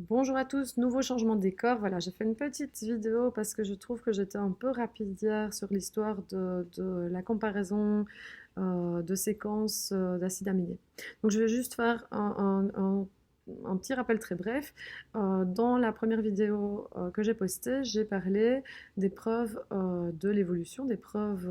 Bonjour à tous, nouveau changement de décor. Voilà, j'ai fait une petite vidéo parce que je trouve que j'étais un peu rapide hier sur l'histoire de la comparaison de séquences d'acides aminés. Donc je vais juste faire un petit rappel très bref. Dans la première vidéo que j'ai postée, j'ai parlé des preuves de l'évolution, des preuves,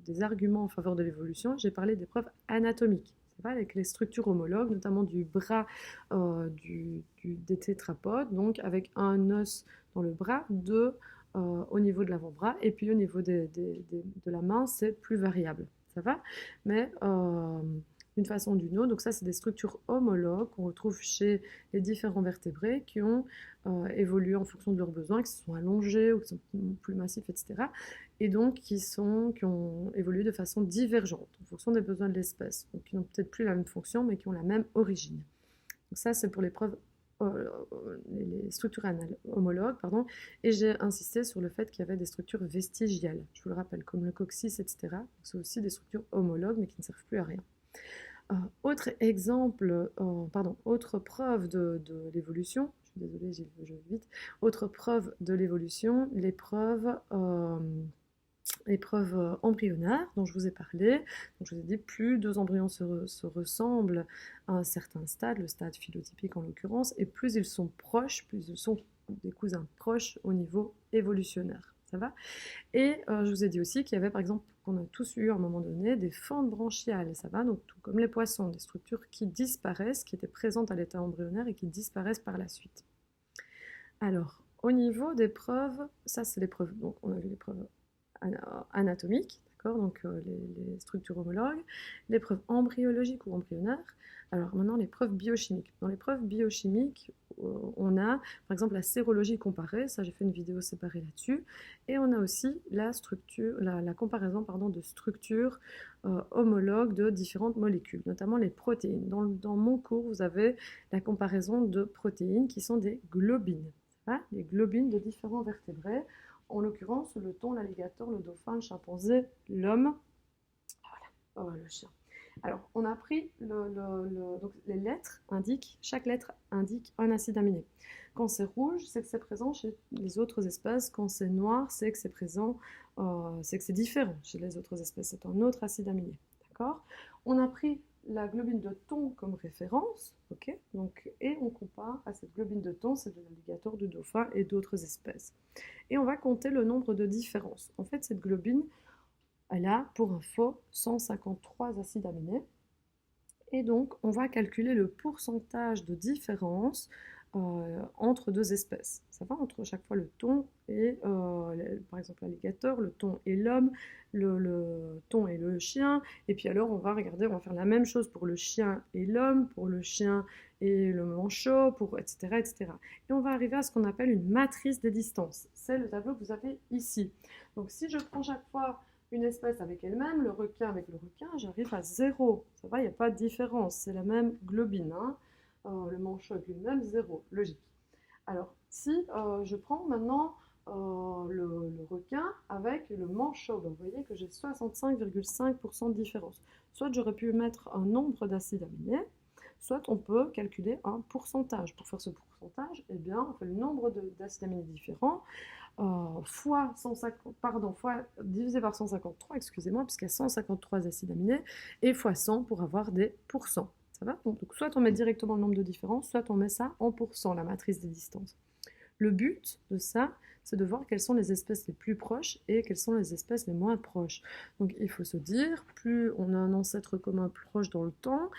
des arguments en faveur de l'évolution. J'ai parlé des preuves anatomiques. Avec les structures homologues, notamment du bras des tétrapodes, donc avec un os dans le bras, deux au niveau de l'avant-bras, et puis au niveau de la main, c'est plus variable. Ça va? Mais d'une façon ou d'une autre, donc ça, c'est des structures homologues qu'on retrouve chez les différents vertébrés qui ont évolué en fonction de leurs besoins, qui se sont allongés ou qui sont plus massifs, etc. Et donc qui ont évolué de façon divergente en fonction des besoins de l'espèce. Donc qui n'ont peut-être plus la même fonction, mais qui ont la même origine. Donc ça, c'est pour les preuves, les structures homologues, pardon. Et j'ai insisté sur le fait qu'il y avait des structures vestigiales, je vous le rappelle, comme le coccyx, etc. C'est aussi des structures homologues, mais qui ne servent plus à rien. Autre exemple, autre preuve de l'évolution, je suis désolée, je vais vite, autre preuve de l'évolution, l'épreuve embryonnaire dont je vous ai parlé. Donc je vous ai dit, plus deux embryons se ressemblent à un certain stade, le stade phylotypique en l'occurrence, et plus ils sont proches, plus ils sont des cousins proches au niveau évolutionnaire. Ça va? Et je vous ai dit aussi qu'il y avait par exemple, qu'on a tous eu à un moment donné, des fentes branchiales, ça va? Donc tout comme les poissons, des structures qui disparaissent, qui étaient présentes à l'état embryonnaire et qui disparaissent par la suite. Alors, au niveau des preuves, ça c'est les preuves, donc on a vu les preuves anatomiques, d'accord, donc les structures homologues, les preuves embryologiques ou embryonnaires. Alors maintenant, les preuves biochimiques. Dans les preuves biochimiques, on a par exemple la sérologie comparée, ça j'ai fait une vidéo séparée là-dessus, et on a aussi la comparaison de structures homologues de différentes molécules, notamment les protéines. Dans mon cours, vous avez la comparaison de protéines qui sont des globines, les globines de différents vertébrés, en l'occurrence le thon, l'alligator, le dauphin, le chimpanzé, l'homme, le chien. Alors, on a pris donc les lettres chaque lettre indique un acide aminé. Quand c'est rouge, c'est que c'est présent chez les autres espèces. Quand c'est noir, c'est que c'est présent, c'est que c'est différent chez les autres espèces. C'est un autre acide aminé. D'accord? On a pris la globine de thon comme référence, ok? Donc, et on compare à cette globine de thon, c'est de l'alligator, du dauphin et d'autres espèces. Et on va compter le nombre de différences. En fait, cette globine, elle a, pour info, 153 acides aminés. Et donc, on va calculer le pourcentage de différence entre deux espèces. Ça va entre chaque fois le thon et, par exemple, l'alligator, le thon et l'homme, le thon et le chien. Et puis alors, on va faire la même chose pour le chien et l'homme, pour le chien et le manchot, etc., etc. Et on va arriver à ce qu'on appelle une matrice des distances. C'est le tableau que vous avez ici. Donc, si je prends chaque fois une espèce avec elle-même, le requin avec le requin, j'arrive à 0. Ça va, il n'y a pas de différence. C'est la même globine. Hein. Le manchot avec lui-même, 0. Logique. Alors, si je prends maintenant le requin avec le manchot, ben, vous voyez que j'ai 65,5% de différence. Soit j'aurais pu mettre un nombre d'acides aminés, soit on peut calculer un pourcentage. Pour faire ce pourcentage, eh bien, on fait le nombre d'acides aminés différents divisé par 153, excusez-moi, puisqu'il y a 153 acides aminés, et fois 100 pour avoir des pourcents. Ça va? Donc, soit on met directement le nombre de différences, soit on met ça en pourcents, la matrice des distances. Le but de ça, c'est de voir quelles sont les espèces les plus proches et quelles sont les espèces les moins proches. Donc il faut se dire, plus on a un ancêtre commun proche dans le temps,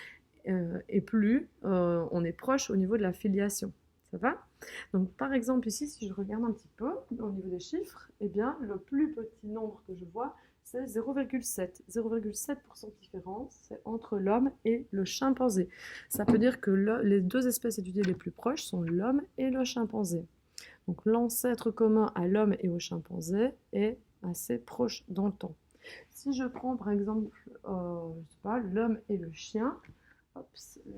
et plus on est proche au niveau de la filiation. Ça va? Donc par exemple ici, si je regarde un petit peu au niveau des chiffres, eh bien le plus petit nombre que je vois, c'est 0,7. 0,7% de différence, c'est entre l'homme et le chimpanzé. Ça peut dire que les deux espèces étudiées les plus proches sont l'homme et le chimpanzé. Donc l'ancêtre commun à l'homme et au chimpanzé est assez proche dans le temps. Si je prends par exemple, l'homme et le chien,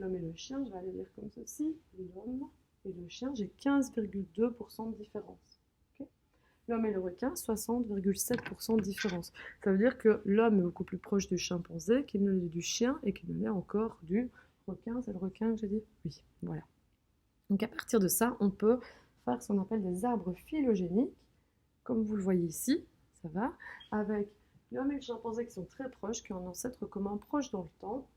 l'homme et le chien, je vais aller lire comme ceci, l'homme et le chien, j'ai 15,2% de différence. Okay, l'homme et le requin, 60,7% de différence. Ça veut dire que l'homme est beaucoup plus proche du chimpanzé qu'il ne l'est du chien et qu'il ne l'est encore du requin. C'est le requin que j'ai dit? Oui, voilà. Donc à partir de ça, on peut faire ce qu'on appelle des arbres phylogéniques, comme vous le voyez ici, ça va, avec l'homme et le chimpanzé qui sont très proches, qui ont un ancêtre commun proche dans le temps,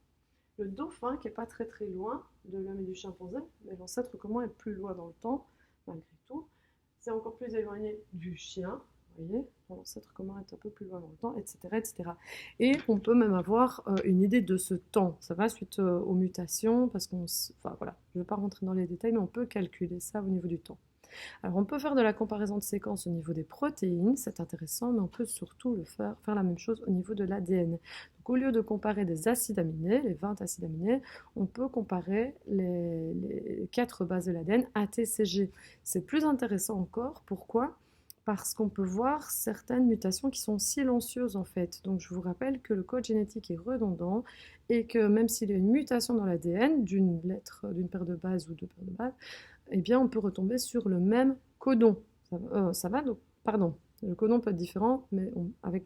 le dauphin qui n'est pas très très loin de l'homme et du chimpanzé, mais l'ancêtre commun est plus loin dans le temps, malgré tout. C'est encore plus éloigné du chien, vous voyez, l'ancêtre commun est un peu plus loin dans le temps, etc. etc. Et on peut même avoir une idée de ce temps, ça va, suite aux mutations, parce qu'on, enfin voilà, je ne vais pas rentrer dans les détails, mais on peut calculer ça au niveau du temps. Alors on peut faire de la comparaison de séquences au niveau des protéines, c'est intéressant, mais on peut surtout faire la même chose au niveau de l'ADN. Donc au lieu de comparer des acides aminés, les 20 acides aminés, on peut comparer les 4 bases de l'ADN ATCG. C'est plus intéressant encore, pourquoi ? Parce qu'on peut voir certaines mutations qui sont silencieuses en fait. Donc je vous rappelle que le code génétique est redondant et que même s'il y a une mutation dans l'ADN d'une lettre, d'une paire de bases ou deux paires de bases, eh bien on peut retomber sur le même codon. Ça va donc, pardon, le codon peut être différent, mais avec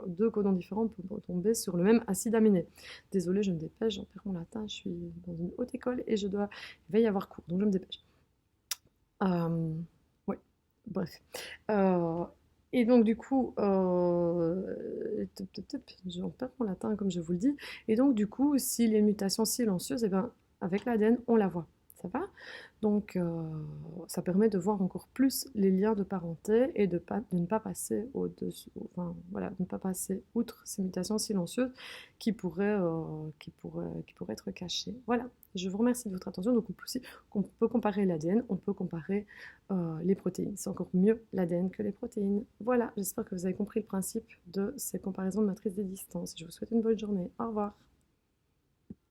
deux codons différents, on peut retomber sur le même acide aminé. Désolée, je me dépêche, j'en perds mon latin, je suis dans une haute école et il va y avoir cours, donc je me dépêche. Oui, bref. Euh, et donc du coup, j'en perds mon latin comme je vous le dis. Et donc du coup, si les mutations silencieuses, eh ben, avec l'ADN, on la voit. Ça va? Donc ça permet de voir encore plus les liens de parenté et de ne pas passer au-dessus, enfin voilà, de ne pas passer outre ces mutations silencieuses qui pourraient être cachées. Voilà, je vous remercie de votre attention. Donc on peut comparer l'ADN, on peut comparer les protéines. C'est encore mieux l'ADN que les protéines. Voilà, j'espère que vous avez compris le principe de ces comparaisons de matrices des distances. Je vous souhaite une bonne journée. Au revoir.